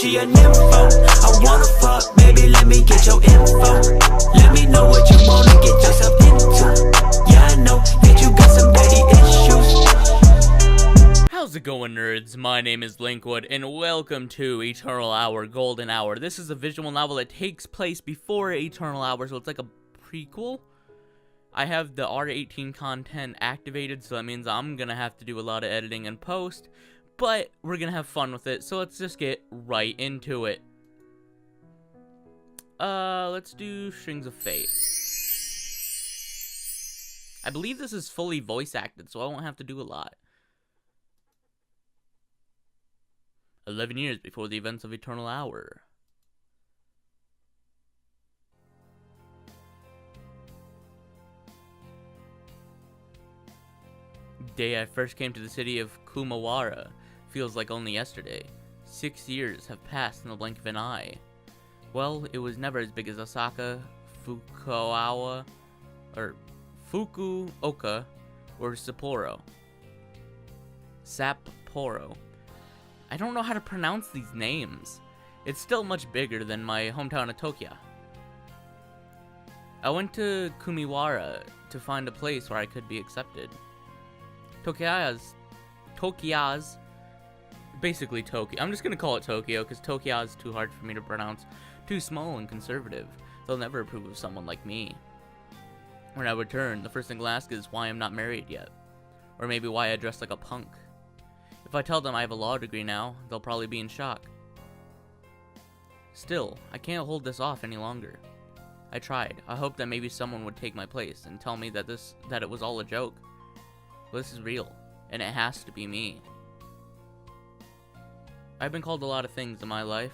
she a nympho. I wanna fuck, baby, let me get your info. Let me know what you wanna get yourself into. Yeah, I know that you got some daddy issues. How's it going, nerds? My name is Linkwood, and welcome to Eternal Hour, Golden Hour. This is a visual novel that takes place before Eternal Hour, so it's like a prequel. I have the R18 content activated, so that means I'm gonna have to do a lot of editing and post, but we're gonna have fun with it, so let's just get right into it. Let's do Strings of Fate. I believe this is fully voice acted, so I won't have to do a lot. 11 years before the events of Eternal Hour. Day I first came to the city of Kumawara feels like only yesterday. 6 years have passed in the blink of an eye. Well, it was never as big as Osaka, Fukuoka, or Sapporo. Sapporo. I don't know how to pronounce these names. It's still much bigger than my hometown of Tokyo. I went to Kumiwara to find a place where I could be accepted. Tokyo's basically Tokyo. I'm just gonna call it Tokyo because Tokyo is too hard for me to pronounce. Too small and conservative. They'll never approve of someone like me. When I return, the first thing they'll ask is why I'm not married yet. Or maybe why I dress like a punk. If I tell them I have a law degree now, they'll probably be in shock. Still, I can't hold this off any longer. I tried. I hoped that maybe someone would take my place and tell me that it was all a joke. But this is real, and it has to be me. I've been called a lot of things in my life.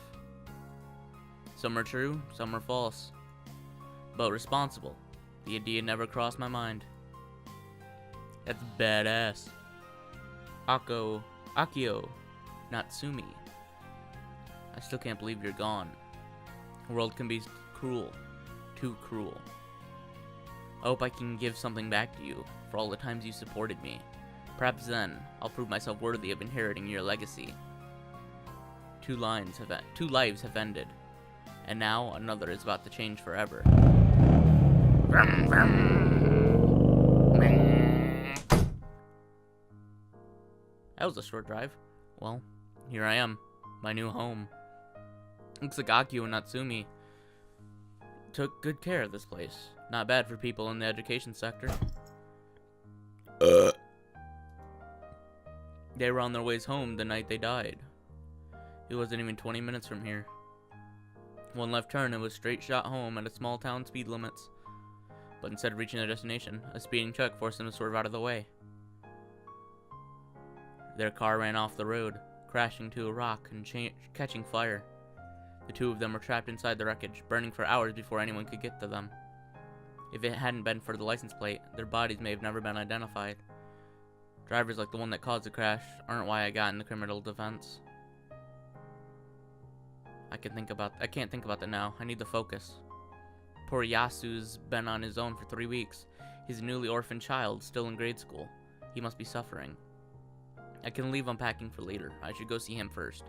Some are true, some are false. But responsible. The idea never crossed my mind. That's badass. Akio Natsumi. I still can't believe you're gone. The world can be cruel. Too cruel. I hope I can give something back to you for all the times you supported me. Perhaps then, I'll prove myself worthy of inheriting your legacy. Two lives have ended. And now, another is about to change forever. That was a short drive. Well, here I am. My new home. Looks like Akio Natsumi took good care of this place. Not bad for people in the education sector. They were on their ways home the night they died. It wasn't even 20 minutes from here. One left turn and was straight shot home at a small town speed limits. But instead of reaching their destination, a speeding truck forced them to swerve out of the way. Their car ran off the road, crashing to a rock and catching fire. The two of them were trapped inside the wreckage, burning for hours before anyone could get to them. If it hadn't been for the license plate, their bodies may have never been identified. Drivers like the one that caused the crash aren't why I got in the criminal defense. I can't think about that now. I need the focus. Poor Yasu's been on his own for 3 weeks. He's a newly orphaned child, still in grade school. He must be suffering. I can leave unpacking for later. I should go see him first.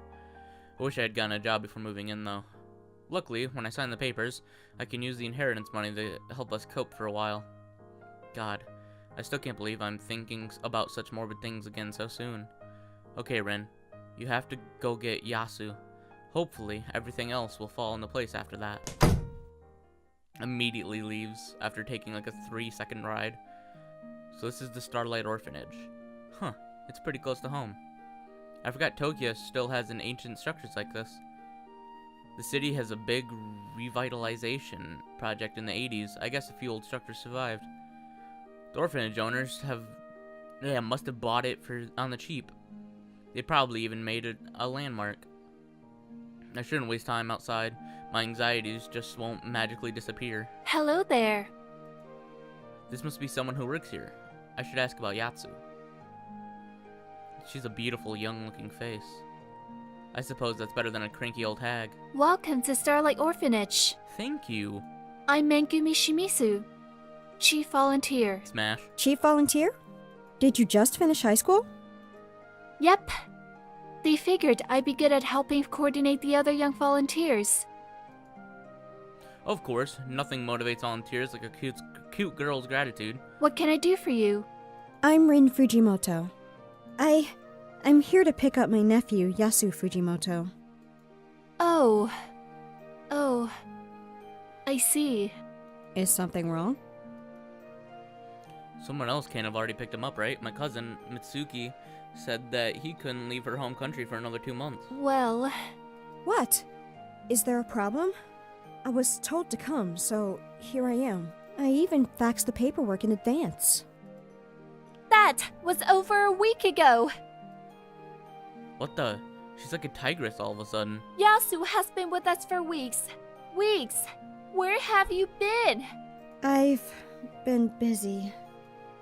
I wish I had gotten a job before moving in, though. Luckily, when I sign the papers, I can use the inheritance money to help us cope for a while. God, I still can't believe I'm thinking about such morbid things again so soon. Okay, Rin, you have to go get Yasu. Hopefully, everything else will fall into place after that. Immediately leaves after taking like a 3-second ride. So this is the Starlight Orphanage. Huh, it's pretty close to home. I forgot Tokyo still has an ancient structures like this. The city has a big revitalization project in the 80s. I guess a few old structures survived. The orphanage owners must have bought it on the cheap. They probably even made it a landmark. I shouldn't waste time outside. My anxieties just won't magically disappear. Hello there. This must be someone who works here. I should ask about Yatsu. She's a beautiful, young-looking face. I suppose that's better than a cranky old hag. Welcome to Starlight Orphanage. Thank you. I'm Mangumi Shimizu, Chief Volunteer. Smash. Chief Volunteer? Did you just finish high school? Yep. They figured I'd be good at helping coordinate the other young volunteers. Of course, nothing motivates volunteers like a cute girl's gratitude. What can I do for you? I'm Rin Fujimoto. I'm here to pick up my nephew, Yasu Fujimoto. Oh, I see. Is something wrong? Someone else can't have already picked him up, right? My cousin, Mitsuki, said that he couldn't leave her home country for another 2 months. Well, What? Is there a problem? I was told to come, so here I am. I even faxed the paperwork in advance. that was over a week ago. What the? She's like a tigress all of a sudden. Yasu has been with us for weeks. Weeks. Where have you been? I've been busy.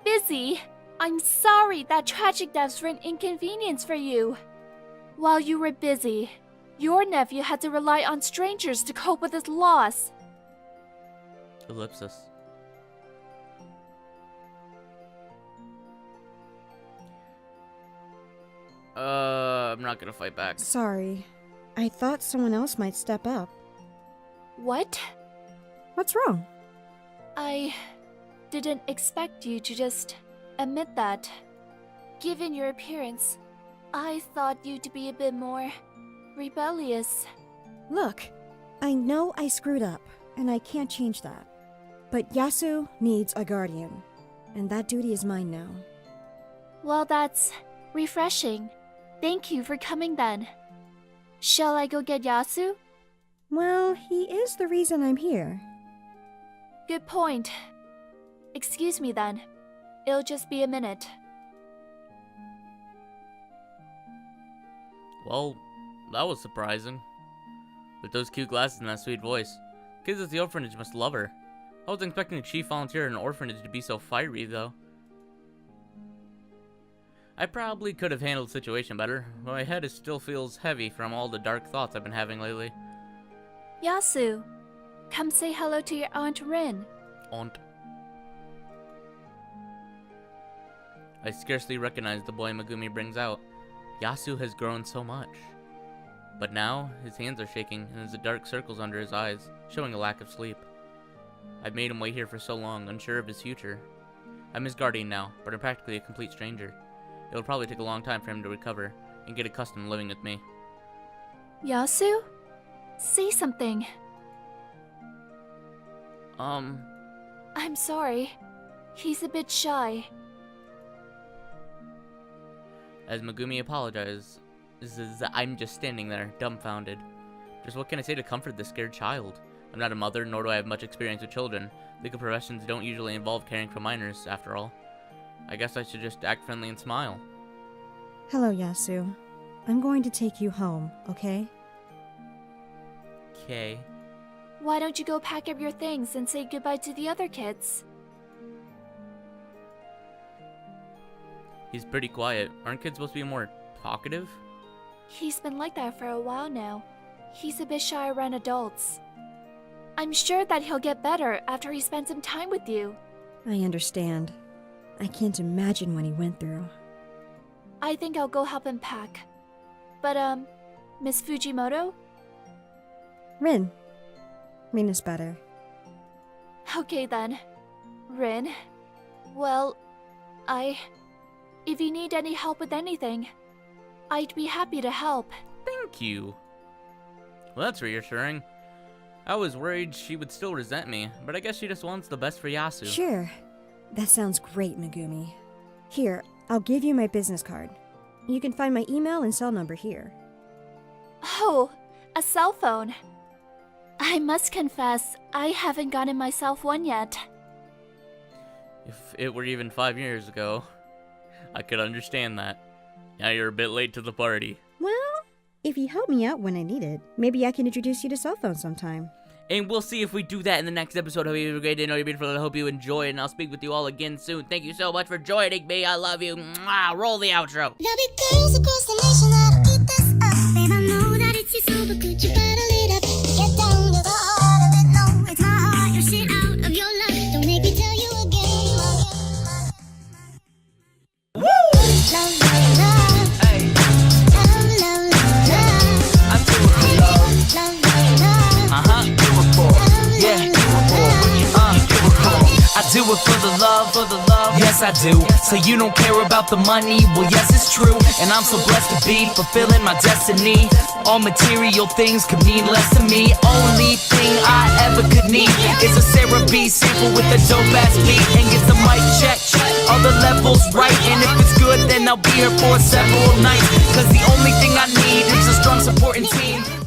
Busy? I'm sorry that tragic deaths were an inconvenience for you. While you were busy, your nephew had to rely on strangers to cope with his loss. Ellipsis. I'm not gonna fight back. Sorry. I thought someone else might step up. What? What's wrong? I didn't expect you to just admit that. Given your appearance, I thought you to be a bit more rebellious. Look, I know I screwed up, and I can't change that. But Yasu needs a guardian, and that duty is mine now. Well, that's refreshing. Thank you for coming then. Shall I go get Yasu? Well, he is the reason I'm here. Good point. Excuse me then. It'll just be a minute. Well, that was surprising. With those cute glasses and that sweet voice. Kids at the orphanage must love her. I wasn't expecting a chief volunteer in an orphanage to be so fiery, though. I probably could have handled the situation better, but my head still feels heavy from all the dark thoughts I've been having lately. Yasu, come say hello to your Aunt Rin. Aunt. I scarcely recognize the boy Megumi brings out. Yasu has grown so much. But now, his hands are shaking and there's dark circles under his eyes, showing a lack of sleep. I've made him wait here for so long, unsure of his future. I'm his guardian now, but I'm practically a complete stranger. It'll probably take a long time for him to recover and get accustomed to living with me. Yasu? Say something. I'm sorry. He's a bit shy. As Megumi apologizes, I'm just standing there, dumbfounded. Just what can I say to comfort this scared child? I'm not a mother, nor do I have much experience with children. Legal professions don't usually involve caring for minors, after all. I guess I should just act friendly and smile. Hello, Yasu. I'm going to take you home, okay? Okay. Why don't you go pack up your things and say goodbye to the other kids? He's pretty quiet. Aren't kids supposed to be more talkative? He's been like that for a while now. He's a bit shy around adults. I'm sure that he'll get better after he spends some time with you. I understand. I can't imagine what he went through. I think I'll go help him pack. But, Miss Fujimoto? Rin. Rin is better. Okay then. Rin. Well, if you need any help with anything, I'd be happy to help. Thank you. Well, that's reassuring. I was worried she would still resent me, but I guess she just wants the best for Yasu. Sure. That sounds great, Megumi. Here, I'll give you my business card. You can find my email and cell number here. Oh, a cell phone. I must confess, I haven't gotten myself one yet. If it were even 5 years ago, I could understand that. Now you're a bit late to the party. Well, if you help me out when I need it, maybe I can introduce you to cell phones sometime. And we'll see if we do that in the next episode. Hope you have a great day. Know you're beautiful. I hope you enjoy it. And I'll speak with you all again soon. Thank you so much for joining me. I love you. Mwah. Roll the outro. There'll be girls across the nation that'll eat this up. Babe, I know that it's your soul, but could you bottle it up? Get down to the heart of it. No, it's my heart. Your shit out of your life. Don't make me tell you again. Woo! Love, love, love. Hey. Love, love. for the love. Yes, I do. So you don't care about the money? Well, yes, it's true. And I'm so blessed to be fulfilling my destiny. All material things could mean less to me. Only thing I ever could need is a Sarah B sample with a dope ass beat. And get the mic check, all the levels right. And if it's good, then I'll be here for several nights. Cause the only thing I need is a strong supporting team.